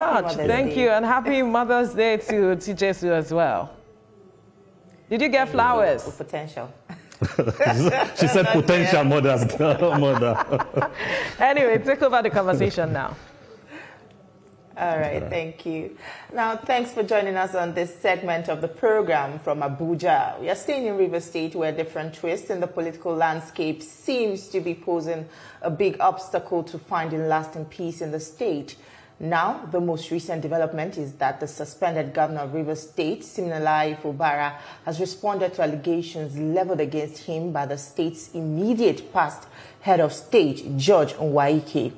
Thank you, and happy Mother's Day to TJSU as well. Did you get flowers? Potential. She said potential mother. Anyway, take over the conversation now. All right, thank you. Now, thanks for joining us on this segment of the program from Abuja. We are staying in Rivers State, where different twists in the political landscape seems to be posing a big obstacle to finding lasting peace in the state. Now, the most recent development is that the suspended governor of Rivers State, Fubara, has responded to allegations leveled against him by the state's immediate past head of state, George Nwaeke.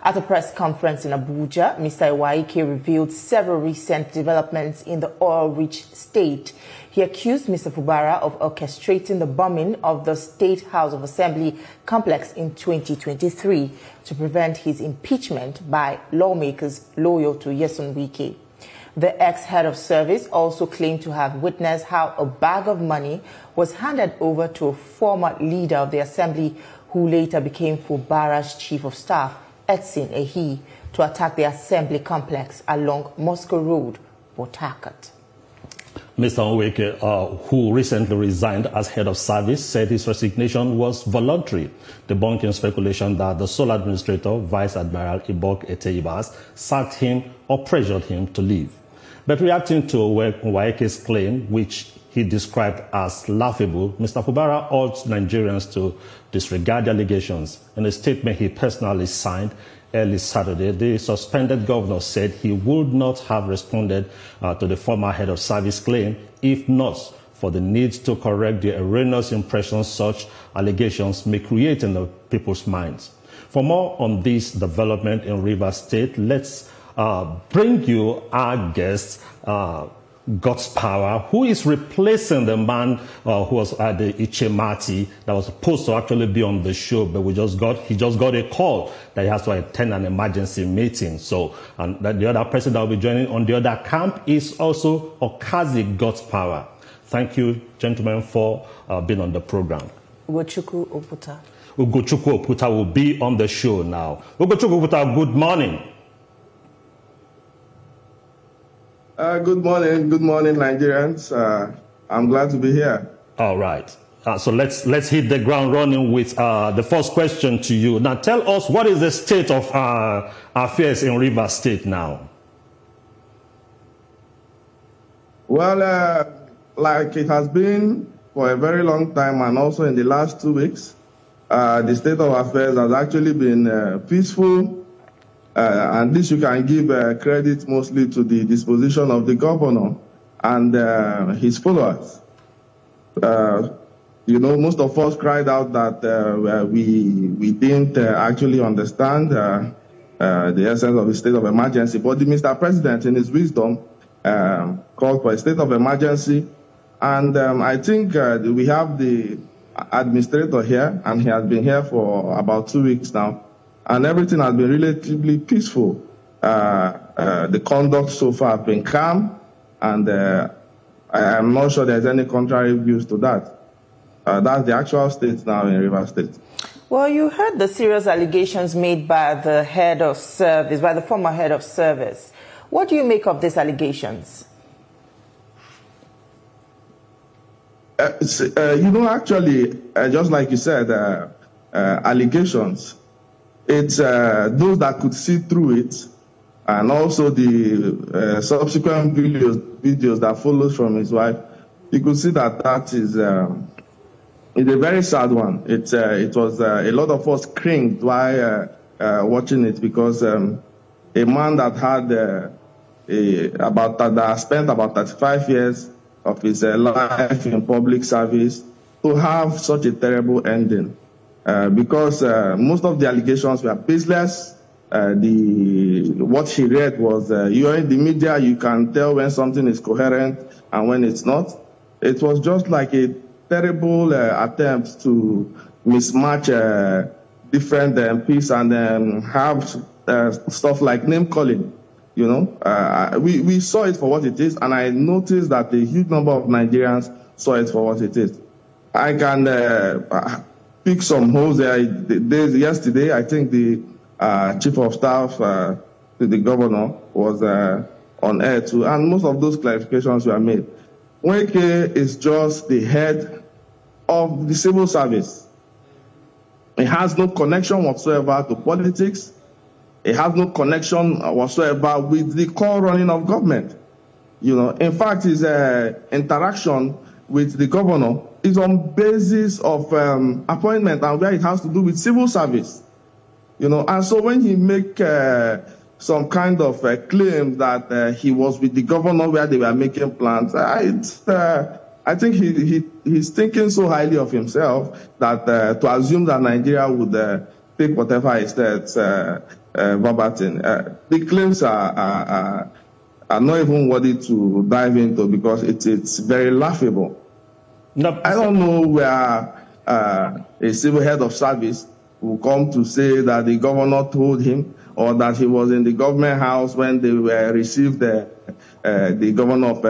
At a press conference in Abuja, Mr. Nwaeke revealed several recent developments in the oil-rich state. He accused Mr. Fubara of orchestrating the bombing of the State House of Assembly complex in 2023 to prevent his impeachment by lawmakers loyal to Nwaeke. The ex-head of service also claimed to have witnessed how a bag of money was handed over to a former leader of the assembly who later became Fubara's chief of staff, Edson Ehi, to attack the assembly complex along Moscow Road, Port Harcourt. Mr. Nwaeke, who recently resigned as head of service, said his resignation was voluntary, debunking speculation that the sole administrator, Vice Admiral Ibok Eteibas, sacked him or pressured him to leave. But reacting to Nwaeke's claim, which he described as laughable, Mr. Fubara urged Nigerians to disregard the allegations. In a statement he personally signed early Saturday, the suspended governor said he would not have responded to the former head of service claim if not for the need to correct the erroneous impressions such allegations may create in the people's minds. For more on this development in Rivers State, let's bring you our guest, God's Power, who is replacing the man who was at the Ichemati that was supposed to actually be on the show, but he just got a call that he has to attend an emergency meeting. So, and the other person that will be joining on the other camp is also Okazi God's Power. Thank you, gentlemen, for being on the program. Ugochukwu Oputa. Ugochukwu Oputa will be on the show now. Ugochukwu Oputa, good morning. Good morning, Nigerians. I'm glad to be here. All right. So let's hit the ground running with the first question to you. Now, tell us, what is the state of affairs in Rivers State now? Well, like it has been for a very long time, and also in the last 2 weeks, the state of affairs has actually been peaceful. And this you can give credit mostly to the disposition of the governor and his followers. You know, most of us cried out that we didn't actually understand the essence of the state of emergency. But Mr. President, in his wisdom, called for a state of emergency. And I think we have the administrator here, and he has been here for about 2 weeks now. And everything has been relatively peaceful. The conduct so far has been calm, and I'm not sure there's any contrary views to that. That's the actual state now in Rivers State. Well, you heard the serious allegations made by the head of service, by the former head of service. What do you make of these allegations? You know, actually, just like you said, allegations. It's those that could see through it, and also the subsequent videos that follows from his wife. You could see that that is it's a very sad one. It was a lot of us cringed while watching it, because a man that had that spent about 35 years of his life in public service to have such a terrible ending. Because most of the allegations were baseless. What he read was, you're in the media, you can tell when something is coherent and when it's not. It was just like a terrible attempt to mismatch different MPs and have stuff like name calling. You know, we saw it for what it is, and I noticed that a huge number of Nigerians saw it for what it is. I can pick some holes there. Yesterday, I think the chief of staff to the governor was on air too, and most of those clarifications were made. Nwaeke is just the head of the civil service. It has no connection whatsoever to politics. It has no connection whatsoever with the core running of government. In fact, his interaction with the governor is on basis of appointment and where it has to do with civil service. And so when he make some kind of claim that he was with the governor where they were making plans, I think he's thinking so highly of himself that to assume that Nigeria would take whatever he said verbatim. The claims are not even worthy to dive into because it's very laughable. No, I don't know where a civil head of service will come to say that the governor told him or that he was in the government house when they received the governor of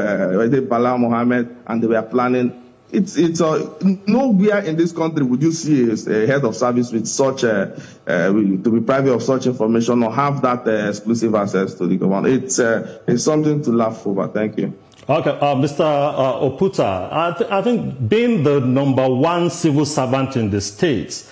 Bala Mohammed and they were planning. It's nowhere in this country would you see a head of service with such to be private of such information or have that exclusive access to the government. It's something to laugh over. Thank you. Okay, Mr. Oputa, I think being the #1 civil servant in the States,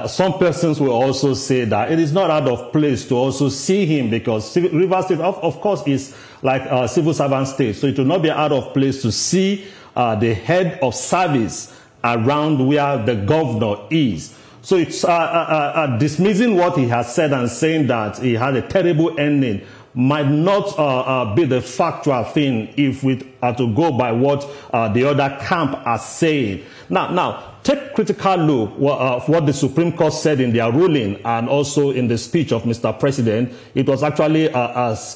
some persons will also say that it is not out of place to also see him because Rivers State, of course, is like a civil servant state. So it will not be out of place to see the head of service around where the governor is. So it's dismissing what he has said and saying that he had a terrible ending might not be the factual thing if we are to go by what the other camp are saying. Now, take critical look of what the Supreme Court said in their ruling and also in the speech of Mr. President. It was actually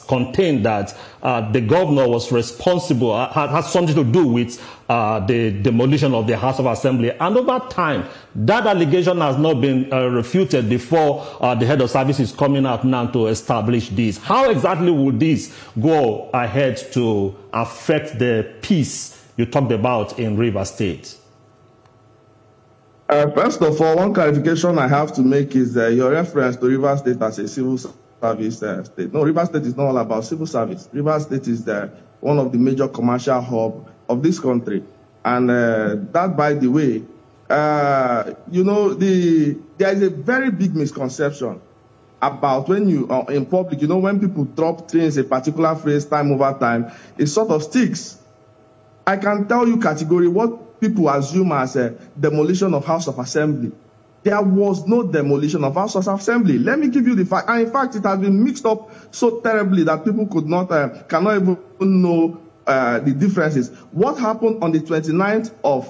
contained that the governor was responsible, had something to do with the demolition of the House of Assembly. And over time, that allegation has not been refuted before the head of service is coming out now to establish this. How exactly would this go ahead to affect the peace you talked about in Rivers State? First of all, one clarification I have to make is your reference to Rivers State as a civil service state. No, Rivers State is not all about civil service. Rivers State is one of the major commercial hubs of this country. And that, by the way, there is a very big misconception about when you are in public, when people drop things, a particular phrase time over time, it sort of sticks. I can tell you categorically what people assume as a demolition of House of Assembly. There was no demolition of House of Assembly. Let me give you the fact. And in fact, it has been mixed up so terribly that people cannot even know the differences. What happened on the 29th of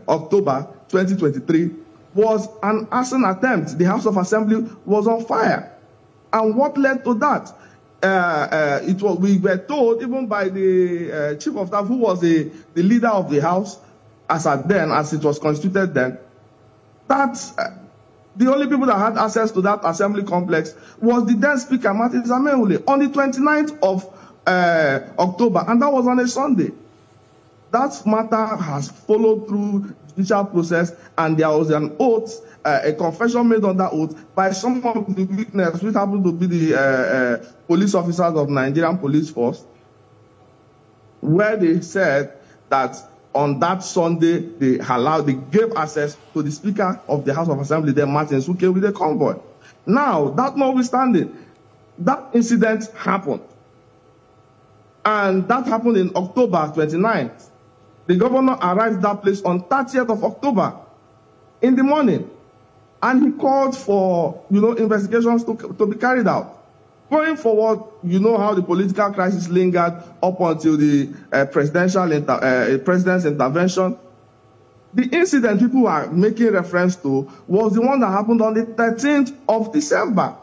October 2023 was an arson attempt. The House of Assembly was on fire. And what led to that? We were told, even by the chief of staff, who was the leader of the House as it was constituted then, that the only people that had access to that assembly complex was the then Speaker, Martin Zameule, on the 29th of October, and that was on a Sunday. That matter has followed through judicial process, and there was an oath, a confession made on that oath by some of the witnesses, which happened to be the police officers of Nigerian Police Force, where they said that on that Sunday they gave access to the Speaker of the House of Assembly, then Martins, who came with a convoy. Now, that notwithstanding, that incident happened. And that happened in October 29th. The governor arrived at that place on 30th of October in the morning. And he called for, investigations to be carried out. Going forward, you know how the political crisis lingered up until the president's intervention. The incident people are making reference to was the one that happened on the 13th of December.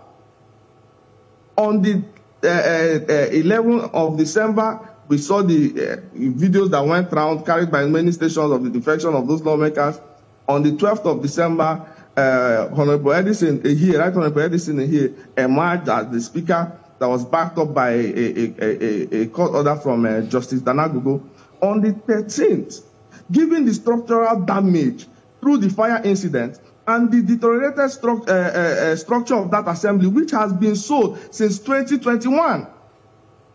On the 11th of December, we saw the videos that went around, carried by many stations of the defection of those lawmakers. On the 12th of December, Honorable Edison here emerged as the Speaker that was backed up by a court order from Justice Danagogo. On the 13th, given the structural damage through the fire incident, and the deteriorated structure of that assembly, which has been so since 2021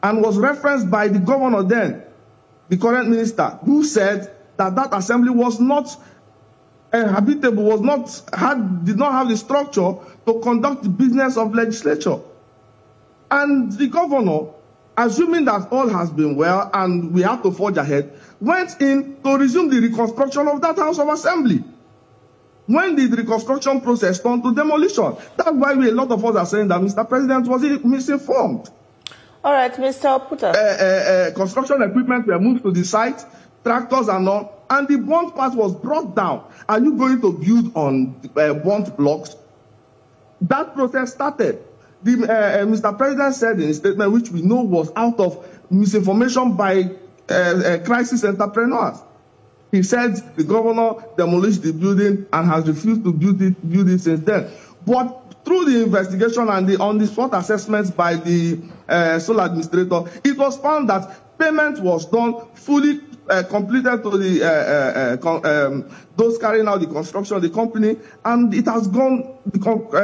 and was referenced by the governor then, the current minister, who said that that assembly was not habitable, did not have the structure to conduct the business of legislature. And the governor, assuming that all has been well and we have to forge ahead, went in to resume the reconstruction of that House of Assembly. When did the reconstruction process turn to demolition? That's why a lot of us are saying that Mr. President was misinformed. All right, Mr. Oputa. Construction equipment were moved to the site, tractors and all, and the burnt part was brought down. Are you going to build on burnt blocks? That process started. Mr. President said in a statement, which we know was out of misinformation by crisis entrepreneurs. He said the governor demolished the building and has refused to build it since then. But through the investigation and the on-the-spot assessments by the sole administrator, it was found that payment was done fully completed to the those carrying out the construction of the company, and it has gone. The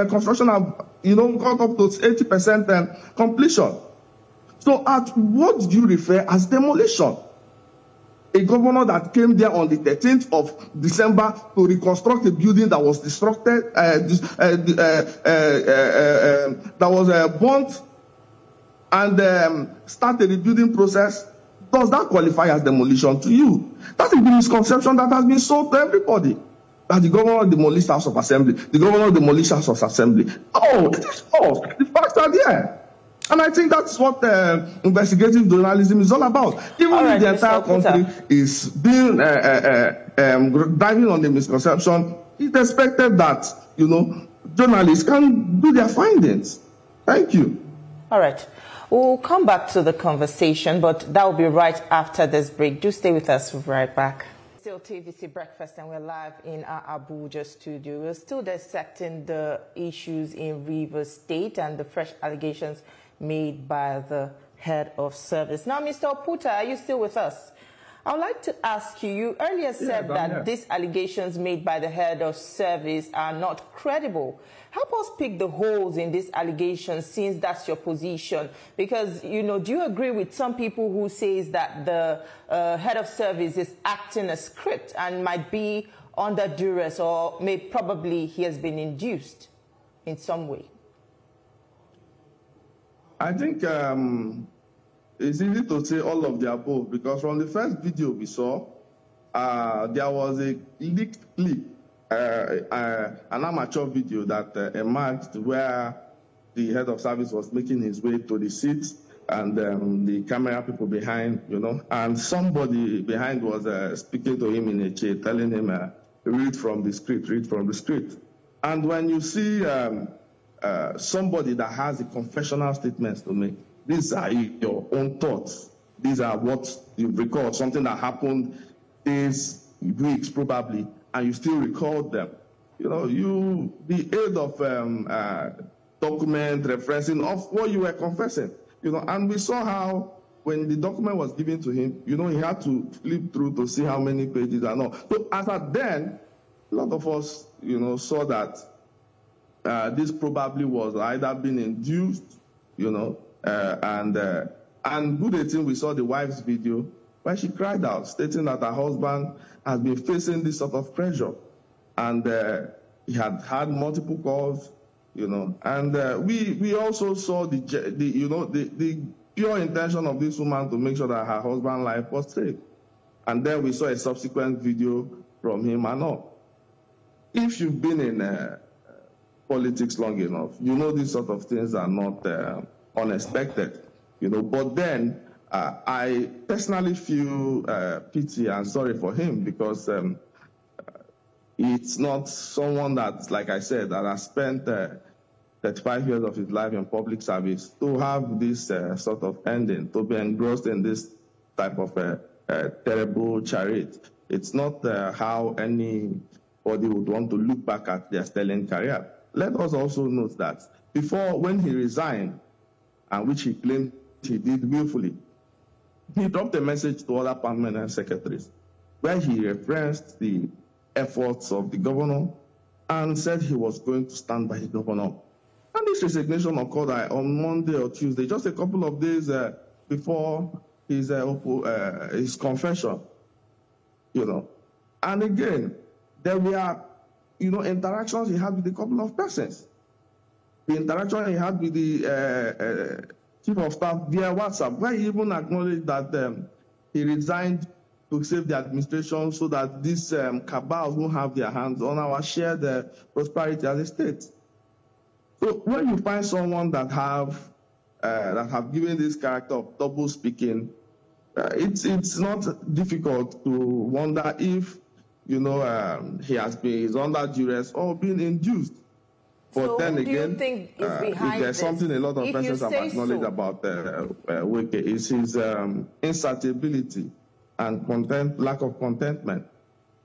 construction have got up to 80% completion. So, at what do you refer as demolition? A governor that came there on the 13th of December to reconstruct a building that was destructed, that was burnt, and start a rebuilding process. Does that qualify as demolition to you? That is the misconception that has been sold to everybody. That the governor demolished House of Assembly. The governor demolished House of Assembly. Oh, it is false. The facts are there. And I think that's what investigative journalism is all about. Even if the entire country is being driving on the misconception, it's expected that, journalists can do their findings. Thank you. All right. We'll come back to the conversation, but that will be right after this break. Do stay with us. We'll be right back. Still TVC Breakfast, and we're live in our Abuja studio. We're still dissecting the issues in Rivers State and the fresh allegations made by the head of service. Now, Mr. Oputa, are you still with us? I would like to ask you, you earlier said that these allegations made by the head of service are not credible. Help us pick the holes in these allegations, since that's your position. Because, do you agree with some people who says that the head of service is acting a script and might be under duress, or probably he has been induced in some way? I think it's easy to say all of the above, because from the first video we saw, there was a leaked clip, an amateur video that emerged where the head of service was making his way to the seat, and the camera people behind, and somebody behind was speaking to him in a chair, telling him, read from the script, read from the script. And when you see somebody that has the confessional statements to make, these are your own thoughts. These are what you recall, something that happened days, weeks probably, and you still recall them. The aid of document referencing of what you were confessing. And we saw how when the document was given to him, he had to flip through to see how many pages and all. So as at then, a lot of us, saw that this probably was either being induced, and good thing we saw the wife's video where she cried out, stating that her husband has been facing this sort of pressure, and he had had multiple calls, and we also saw the pure intention of this woman to make sure that her husband's life was safe, and then we saw a subsequent video from him and all. If you've been in politics long enough, these sort of things are not unexpected, but then I personally feel pity and sorry for him, because it's not someone that, like I said, that has spent 35 years of his life in public service to have this sort of ending, to be engrossed in this type of terrible charade. It's not how anybody would want to look back at their sterling career. Let us also note that before, when he resigned, and which he claimed he did willfully, he dropped a message to other permanent secretaries where he referenced the efforts of the governor and said he was going to stand by the governor. And this resignation occurred on Monday or Tuesday, just a couple of days before his confession, And again, there were, interactions he had with a couple of persons. The interaction he had with the chief of staff via WhatsApp, where he even acknowledged that he resigned to save the administration so that these cabals won't have their hands on our shared prosperity as a state. So when you find someone that have given this character of double speaking, it's not difficult to wonder if he's under duress or being induced. But so then again, do you think is behind if there's something a lot of persons have acknowledged about Nwaeke, is his insatiability and lack of contentment,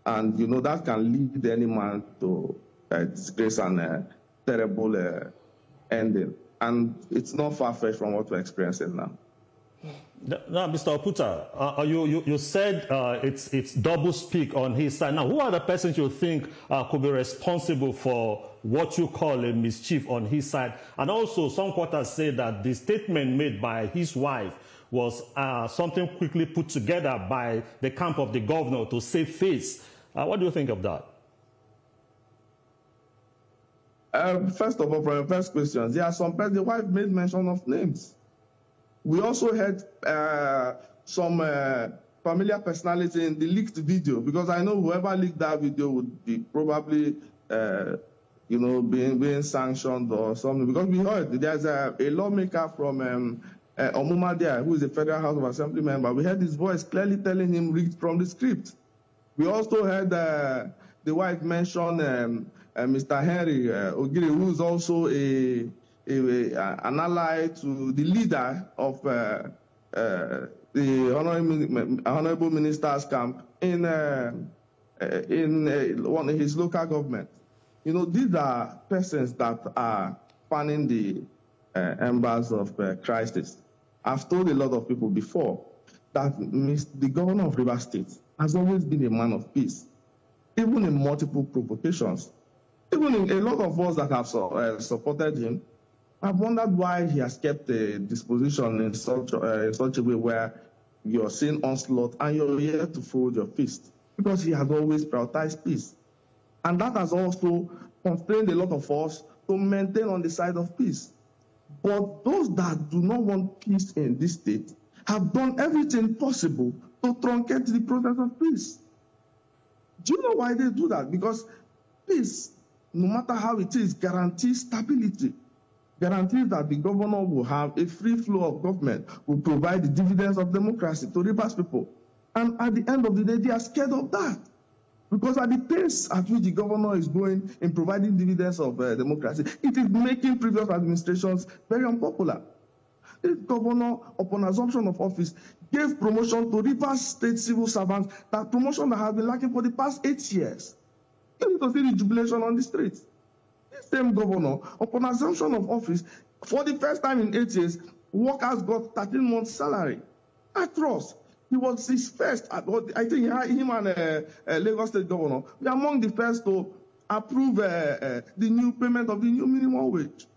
and that can lead any man to disgrace and terrible ending. And it's not far-fetched from what we're experiencing now. Now, Mr. Oputa, you said it's double speak on his side. Now, who are the persons you think could be responsible for what you call a mischief on his side? And also, some quarters say that the statement made by his wife was something quickly put together by the camp of the governor to save face. What do you think of that? First of all, from your first question, there are some persons, the wife made mention of names. We also had some familiar personality in the leaked video, because I know whoever leaked that video would be probably, being sanctioned or something. Because we heard there's a lawmaker from Omuma there, who is a Federal House of Assembly member. We heard his voice clearly telling him read from the script. We also heard the wife mention Mr. Henry Ogiri, who is also an ally to the leader of the Honorable Minister's camp in one of his local government. These are persons that are fanning the embers of crisis. I've told a lot of people before that the governor of Rivers State has always been a man of peace, even in multiple provocations. Even in a lot of us that have supported him, I've wondered why he has kept a disposition in such a way where you're seeing onslaught and you're here to fold your fist, because he has always prioritized peace. And that has also constrained a lot of us to maintain on the side of peace. But those that do not want peace in this state have done everything possible to truncate the process of peace. Do you know why they do that? Because peace, no matter how it is, guarantees stability. Guarantees that the governor will have a free flow of government, will provide the dividends of democracy to Rivers people. And at the end of the day, they are scared of that. Because at the pace at which the governor is going in providing dividends of democracy, it is making previous administrations very unpopular. This governor, upon assumption of office, gave promotion to Rivers State civil servants, that promotion that has been lacking for the past 8 years. You need to see the jubilation on the streets. This same governor, upon assumption of office, for the first time in 8 years, workers got 13 months' salary. Across. He was his first, I think him and Lagos State governor were among the first to approve the new payment of the new minimum wage.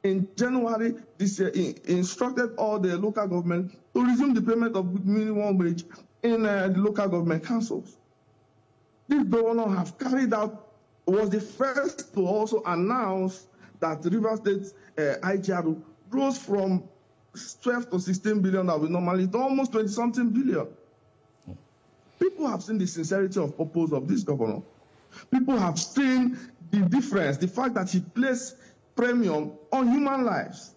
In January this year, he instructed all the local government to resume the payment of minimum wage in the local government councils. This governor has carried out, was the first to also announce that Rivers State IGR rose from 12 to 16 billion that we normally do, almost 20-something billion. People have seen the sincerity of purpose of this governor. People have seen the difference, the fact that he placed premium on human lives.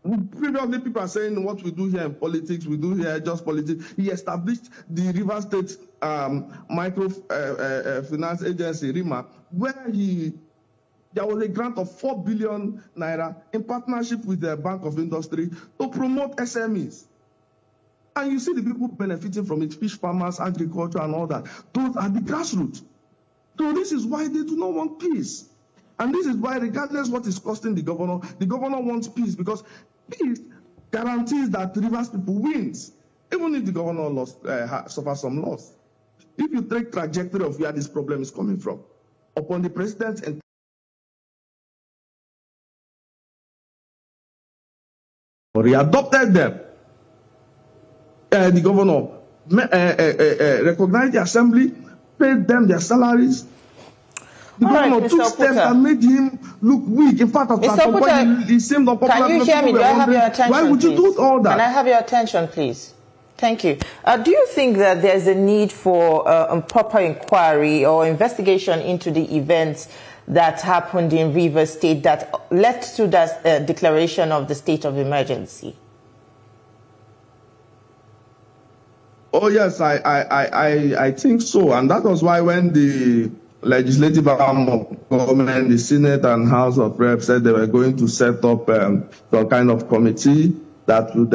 Previously, people are saying what we do here in politics, we do here just politics. He established the Rivers State Microfinance Agency, RIMA, where there was a grant of 4 billion naira in partnership with the Bank of Industry to promote SMEs. And you see the people benefiting from it, fish farmers, agriculture, and all that. Those are the grassroots. So this is why they do not want peace. And this is why, regardless what is costing the governor wants peace, because peace guarantees that Rivers people wins, even if the governor suffers some loss. If you take trajectory of where this problem is coming from, upon the president's he adopted them. The governor recognized the assembly, paid them their salaries. The governor took steps that made him look weak. In fact, at some point, he seemed unpopular. Can you hear me? Do I have your attention, why would you do all that? Can I have your attention, please? Thank you. Do you think that there's a need for a proper inquiry or investigation into the events that happened in Rivers State that led to that declaration of the state of emergency? Oh, yes, I think so. And that was why when the legislative arm of government, the Senate and House of Reps said they were going to set up some kind of committee that would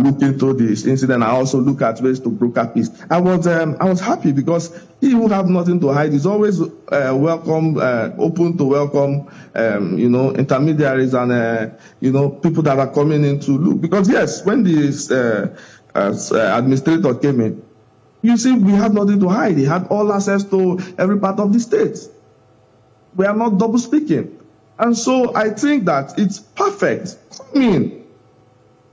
look into this incident and also look at ways to broker peace. I was happy because he would have nothing to hide. He's always open to welcome, intermediaries and, people that are coming in to look. Because, yes, when this administrator came in, you see, we had nothing to hide. He had all access to every part of the state. We are not double speaking. And so I think that it's perfect. Come in,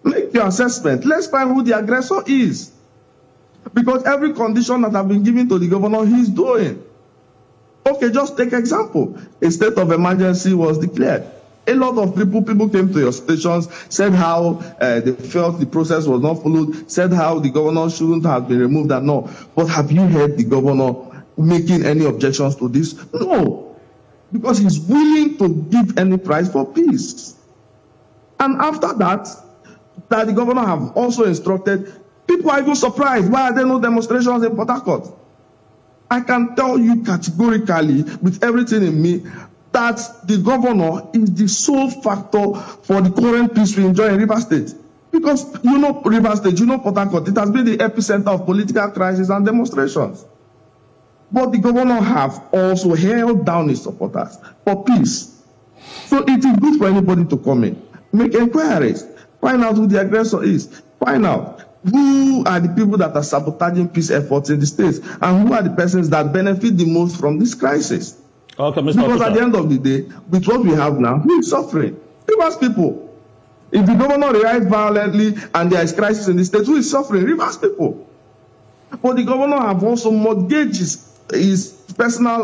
make your assessment. Let's find who the aggressor is. Because every condition that have been given to the governor, he's doing. Okay, just take example. A state of emergency was declared. A lot of people came to your stations, said how they felt the process was not followed, said how the governor shouldn't have been removed and all. But have you heard the governor making any objections to this? No, because he's willing to give any price for peace. And after that the governor have also instructed, people are even surprised. Why are there no demonstrations in Port Harcourt? I can tell you categorically, with everything in me, that the governor is the sole factor for the current peace we enjoy in Rivers State. Because Rivers State, Port Harcourt, it has been the epicenter of political crisis and demonstrations. But the governor have also held down his supporters for peace. So it is good for anybody to come in, make inquiries, find out who the aggressor is, find out who are the people that are sabotaging peace efforts in the state, and who are the persons that benefit the most from this crisis. Okay, Mr. Because at the end of the day, with what we have now, who is suffering? Rivers people. If the governor reacts violently and there is crisis in the state, who is suffering? Rivers people. But the governor have also mortgaged his personal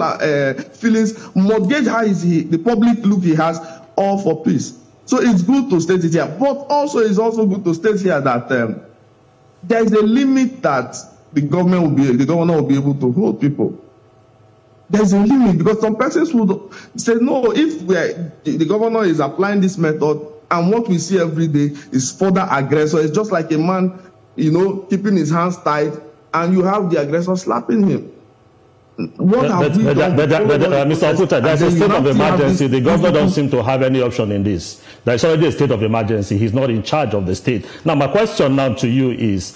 feelings, mortgaged how the public look he has, all for peace. So it's good to state it here. But also it's also good to state here that there is a limit that the governor will be able to hold people. There's a limit, because some persons would say, no, if the governor is applying this method and what we see every day is further aggressor, it's just like a man, keeping his hands tied and you have the aggressor slapping him. Mr. Okuta, there's a state of emergency. The governor doesn't seem to have any option in this. There's already a state of emergency. He's not in charge of the state. Now, my question now to you is,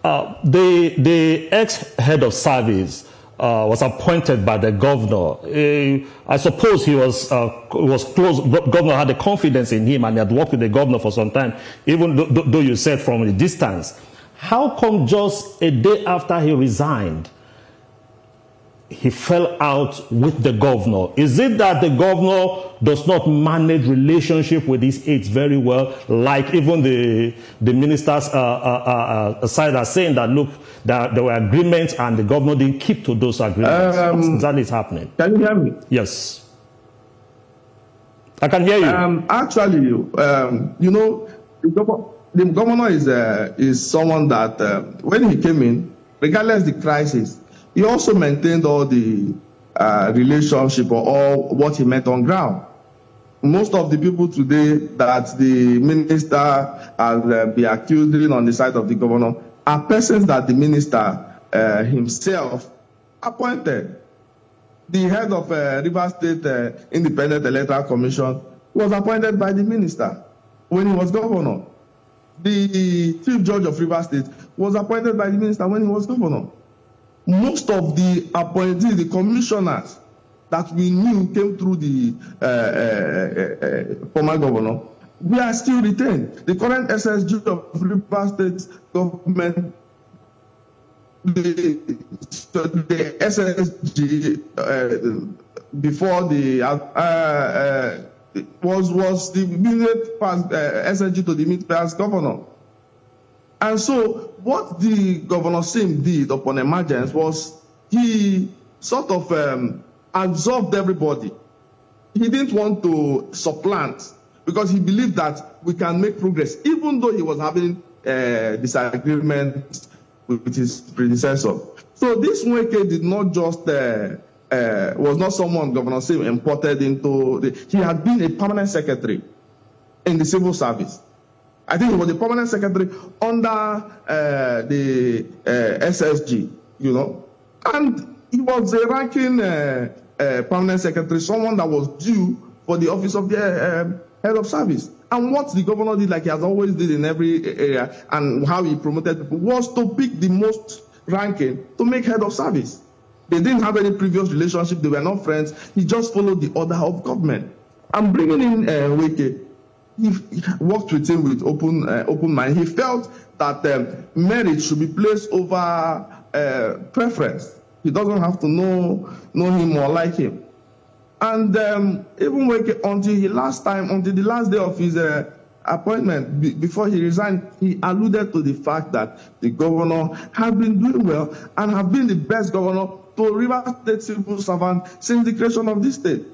the ex-head of service was appointed by the governor. I suppose he was close. Governor had a confidence in him and he had worked with the governor for some time, even though you said from a distance. How come just a day after he resigned, he fell out with the governor? Is it that the governor does not manage relationship with his aides very well, like even the minister's side are saying that, look, that there were agreements and the governor didn't keep to those agreements? That is happening. Can you hear me? Yes. I can hear you. Actually, the governor is someone that when he came in, regardless of the crisis, he also maintained all the relationship or all what he met on ground. Most of the people today that the minister has been accusing on the side of the governor are persons that the minister himself appointed. The head of Rivers State Independent Electoral Commission was appointed by the minister when he was governor. The chief judge of Rivers State was appointed by the minister when he was governor. Most of the appointees, the commissioners that we knew came through the former governor, we are still retained. The current SSG of Rivers State government, the SSG before the was the immediate past SSG to the immediate past governor. And so what the Governor Sim did upon emergence was he sort of absorbed everybody. He didn't want to supplant because he believed that we can make progress, even though he was having disagreement with his predecessor. So this Nwaeke did not just was not someone Governor Sim imported into. He had been a permanent secretary in the civil service. I think he was a permanent secretary under the SSG, you know, and he was a ranking permanent secretary, someone that was due for the office of the head of service. And what the governor did, like he has always did in every area, and how he promoted people, was to pick the most ranking to make head of service. They didn't have any previous relationship. They were not friends. He just followed the order of government. And bringing in Nwaeke, he worked with him with open mind. He felt that merit should be placed over preference. He doesn't have to know him or like him. And even Nwaeke, until the last day of his appointment, before he resigned, he alluded to the fact that the governor had been doing well and have been the best governor to Rivers State civil servant since the creation of this state.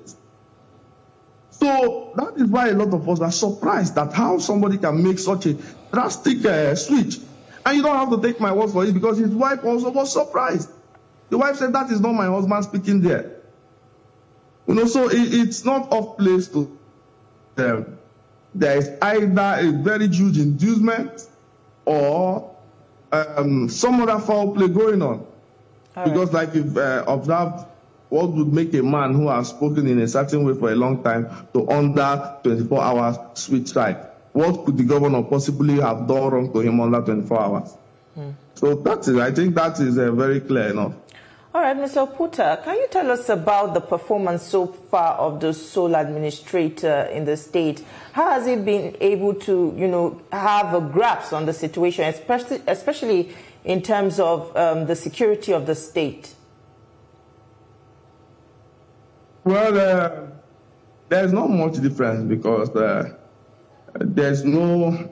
So that is why a lot of us are surprised that how somebody can make such a drastic switch. And you don't have to take my word for it, because his wife also was surprised. The wife said, "That is not my husband speaking there." You know, so it's not off place to there is either a very huge inducement or some other foul play going on. Because like you've observed, what would make a man who has spoken in a certain way for a long time to under 24 hours switch side? What could the governor possibly have done wrong to him under 24 hours? So that is, I think that is very clear enough. All right, Mr. Oputa, can you tell us about the performance so far of the sole administrator in the state? How has he been able to, you know, have a grasp on the situation, especially in terms of the security of the state? Well, there's not much difference, because there's no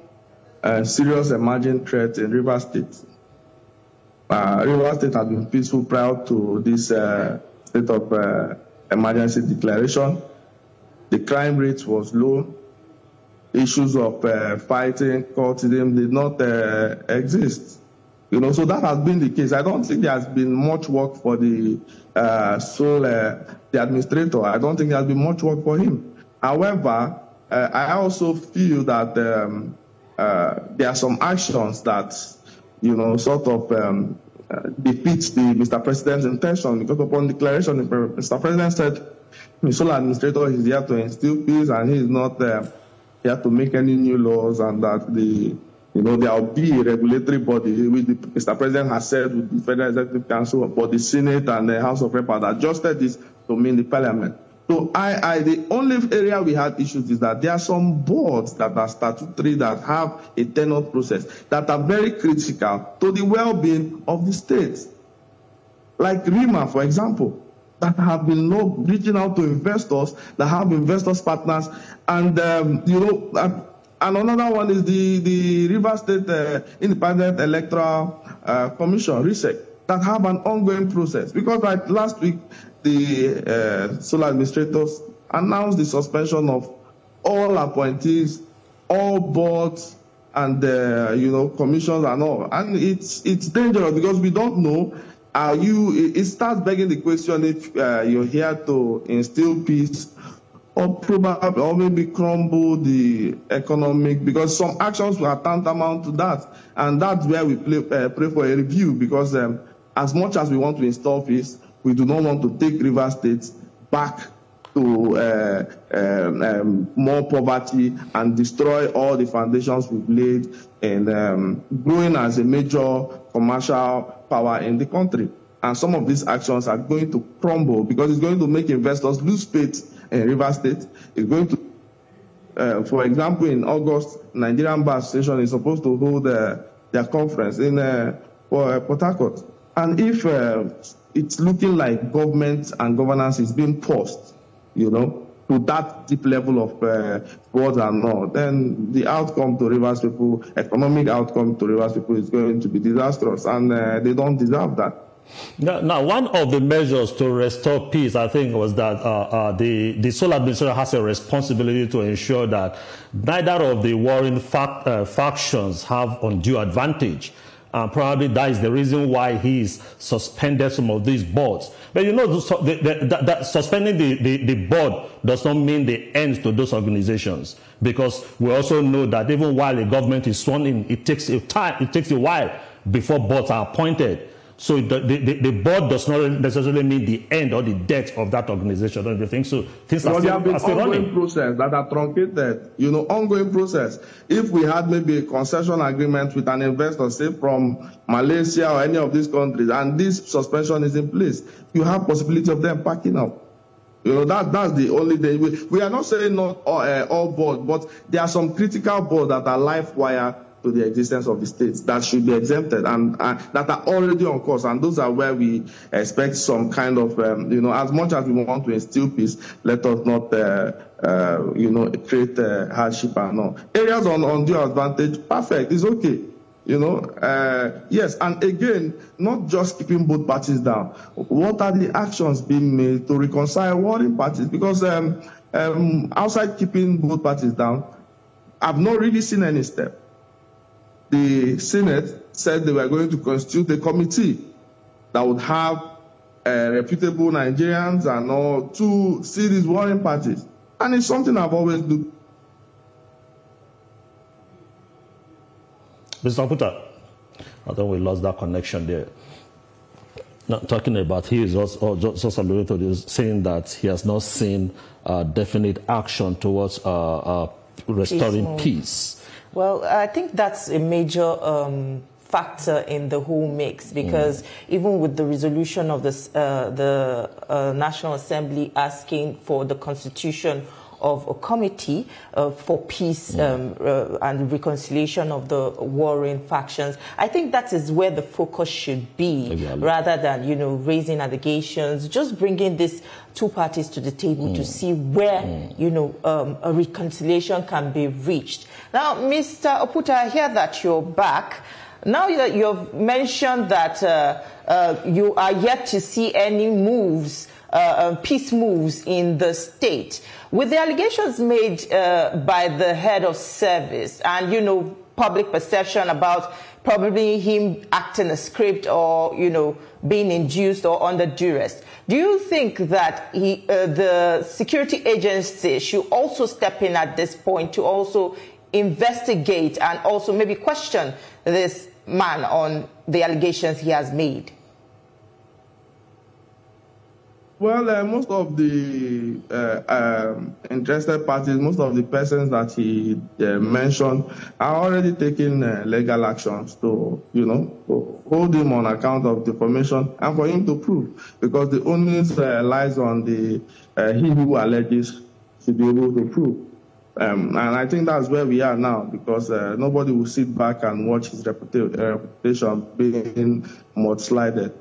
serious emerging threat in Rivers State. Rivers State has been peaceful prior to this state of emergency declaration. The crime rate was low. Issues of fighting, cultism did not exist. You know, so that has been the case. I don't think there has been much work for the the administrator. I don't think there has been much work for him. However, I also feel that there are some actions that, you know, sort of defeats the Mr. President's intention, because upon declaration, Mr. President said the sole administrator is here to instill peace and he is not here to make any new laws, and that there will be a regulatory body, which Mr. President has said with the Federal Executive Council, but the Senate and the House of Reps had adjusted this to mean the Parliament. So the only area we had issues is that there are some boards that are statutory, that have a tenure process, that are very critical to the well-being of the state. Like RIMA, for example, that have been reaching out to investors, that have investors partners, and and another one is the Rivers State Independent Electoral Commission, RISEC, that have an ongoing process. Because like last week, the sole administrators announced the suspension of all appointees, all boards, and commissions and all. And it's dangerous, because we don't know. It starts begging the question if you're here to instill peace, or probably, or maybe crumble the economic, because some actions were tantamount to that. And that's where we pray for a review, because as much as we want to install peace, we do not want to take Rivers State back to more poverty and destroy all the foundations we've laid in growing as a major commercial power in the country. And some of these actions are going to crumble, because it's going to make investors lose faith in Rivers State. It's going to, for example, in August, Nigerian Bar Association is supposed to hold their conference in Port Harcourt. And if it's looking like government and governance is being paused, to that deep level of boards and all, then the outcome to Rivers people, economic outcome to Rivers people is going to be disastrous, and they don't deserve that. Now, one of the measures to restore peace, I think, was that the sole administrator has a responsibility to ensure that neither of the warring factions have undue advantage. Probably that is the reason why he's suspended some of these boards. But that suspending the board does not mean the end to those organizations, because we also know that even while a government is sworn in, it takes a while before boards are appointed. So the board does not necessarily mean the end or the death of that organization. Don't you think so? Things are still running. Process that are truncated, ongoing process. If we had maybe a concession agreement with an investor, say from Malaysia or any of these countries, and this suspension is in place, you have possibility of them packing up. That's the only thing. We are not saying not all boards, but there are some critical boards that are life wire to the existence of the states that should be exempted and that are already on course, and those are where we expect some kind of, as much as we want to instill peace, let us not, create hardship and all. Areas on undue advantage, perfect, it's okay. Yes, and again, not just keeping both parties down. What are the actions being made to reconcile warring parties? Because outside keeping both parties down, I've not really seen any step. The Senate said they were going to constitute a committee that would have reputable Nigerians and all to see these warring parties. And it's something I've always do. Mr. Oputa, I think we lost that connection there. Now, talking about, he is also just alluded to this, saying that he has not seen definite action towards restoring peace. Well, I think that's a major factor in the whole mix, because even with the resolution of the National Assembly asking for the constitution of a committee for peace and reconciliation of the warring factions, I think that is where the focus should be, rather than, raising allegations, just bringing these two parties to the table to see where, a reconciliation can be reached. Now, Mr. Oputa, I hear that you're back. Now that you've mentioned that you are yet to see any moves, peace moves in the state, with the allegations made by the head of service and, public perception about probably him acting a script or, being induced or under duress, do you think that the security agency should also step in at this point to also investigate and also maybe question this man on the allegations he has made? Well, most of the interested parties, most of the persons that he mentioned are already taking legal actions to, to hold him on account of defamation and for him to prove, because the onus lies on the he who alleges to be able to prove. And I think that's where we are now, because nobody will sit back and watch his reputation being mudslided.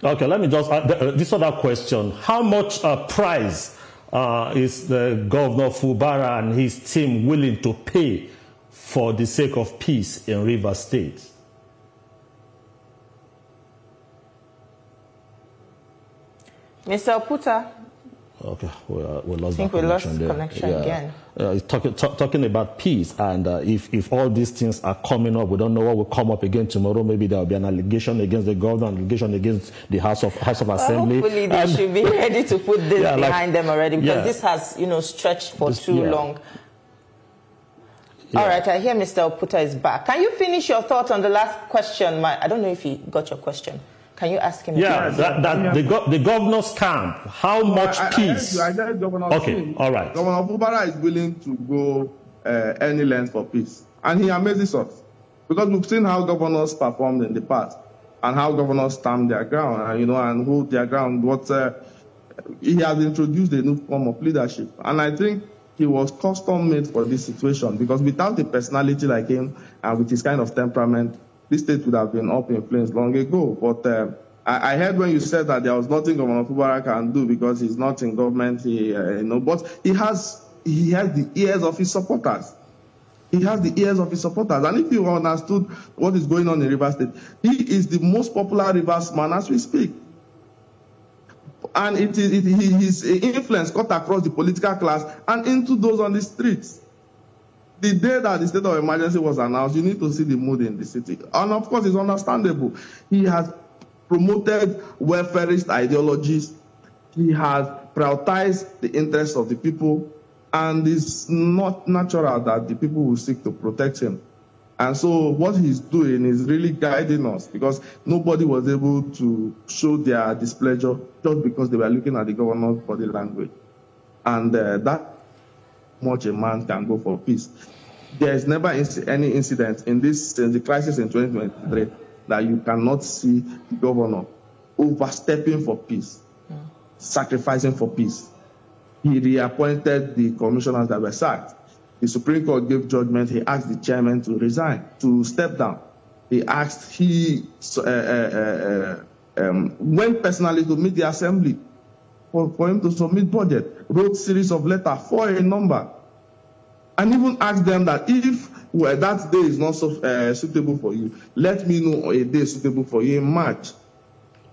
Okay, let me just add this other question. How much price is the Governor Fubara and his team willing to pay for the sake of peace in Rivers State? Mr. Oputa? Okay, we lost I think we lost connection again. Talking about peace, and if all these things are coming up, we don't know what will come up again tomorrow. Maybe there will be an allegation against the governor, an allegation against the House of Assembly. Hopefully they should be ready to put this behind them already, because this has, stretched for too long. All right, I hear Mr. Oputa is back. Can you finish your thoughts on the last question? I don't know if he got your question. Can you ask him? Yeah, the governor's camp, how much peace? I heard okay, all right. Governor Fubara is willing to go any length for peace. And he amazes us. Because we've seen how governors performed in the past and how governors stand their ground, and hold their ground. He has introduced a new form of leadership. And I think he was custom made for this situation, because without a personality like him and with his kind of temperament, this state would have been up in flames long ago. But I heard when you said that there was nothing Governor Fubara can do because he's not in government, but he has the ears of his supporters. He has the ears of his supporters. And if you understood what is going on in Rivers State, he is the most popular Rivers man as we speak. And his influence cut across the political class and into those on the streets. The day that the state of emergency was announced, you need to see the mood in the city. And of course, it's understandable. He has promoted welfarist ideologies. He has prioritized the interests of the people. And it's not natural that the people will seek to protect him. And so what he's doing is really guiding us, because nobody was able to show their displeasure just because they were looking at the governor's body language. And that much a man can go for peace. There's never any incident in the crisis in 2023 that you cannot see the governor overstepping for peace, sacrificing for peace. He reappointed the commissioners that were sacked. The Supreme Court gave judgment. He asked the chairman to resign, to step down. He went personally to meet the assembly for him to submit budget, wrote series of letters for a number, and even asked them that if that day is not suitable for you, let me know a day suitable for you in March.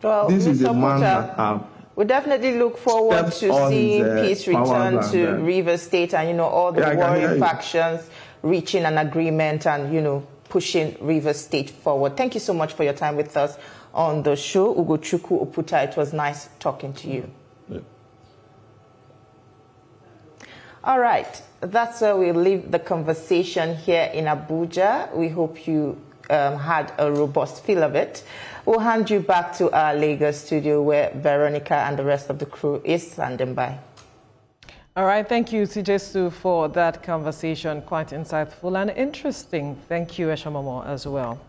Well, this is a man that we definitely look forward to seeing peace return to Rivers State and, all the warring factions reaching an agreement and, pushing Rivers State forward. Thank you so much for your time with us on the show. Ugochukwu Oputa, it was nice talking to you. Yeah. All right, that's where we leave the conversation here in Abuja. We hope you had a robust feel of it. We'll hand you back to our Lagos studio where Veronica and the rest of the crew is standing by. All right, thank you, Tijesu, for that conversation. Quite insightful and interesting. Thank you, Eshamomo, as well.